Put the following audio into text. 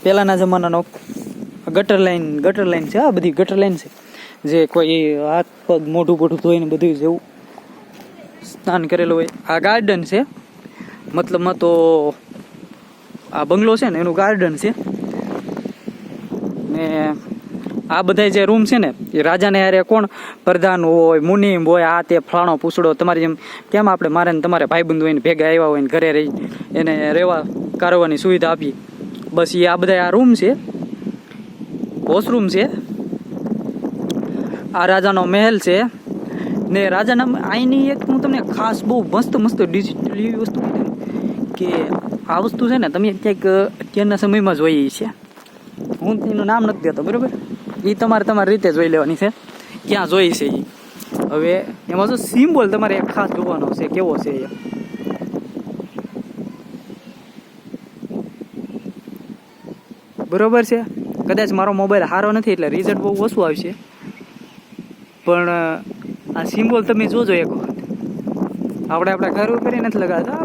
પહેલાંના જમાનાનો ગટર લાઈન છે. આ બધી ગટર લાઈન છે, જે કોઈ હાથ પગ મોઢું પોઢું ધોઈને બધું જેવું સ્નાન કરેલું હોય. આ ગાર્ડન છે, મતલબમાં તો આ બંગલો છે ને એનું ગાર્ડન છે. ને આ બધા જે રૂમ છે ને એ રાજાને હારે કોણ પ્રધાન હોય, મુનિમ હોય, આ તે ફલાણો પૂછડો, તમારી જેમ કેમ આપણે મારે ને તમારે ભાઈબંધ હોય ને ભેગા આવ્યા હોય ને ઘરે રહી એને રહેવા કારવાની સુવિધા આપી. બસ એ આ બધા આ રૂમ છે, વોશરૂમ છે. આ રાજાનો મહેલ છે. ને રાજાના અહીંની એક હું તમને ખાસ બહુ મસ્ત ડિજિટલ એવી વસ્તુ કે આ વસ્તુ છે ને તમે ક્યાંક અત્યારના સમયમાં જોઈએ છે. હું એનું નામ નથી દેતો, બરાબર? એ તમારી રીતે જોઈ લેવાની છે, ક્યાં જોઈ છે એ. હવે એમાં જો સિમ્બોલ તમારે એક ખાસ જોવાનો છે, કેવો છે એ. બરોબર છે. કદાચ મારો મોબાઈલ સારો નથી એટલે રિઝલ્ટ બહુ ઓછું આવશે, પણ આ સિમ્બોલ તમે જોજો એક વખત. આપણે ઘર ઉપર નથી લગાડતા.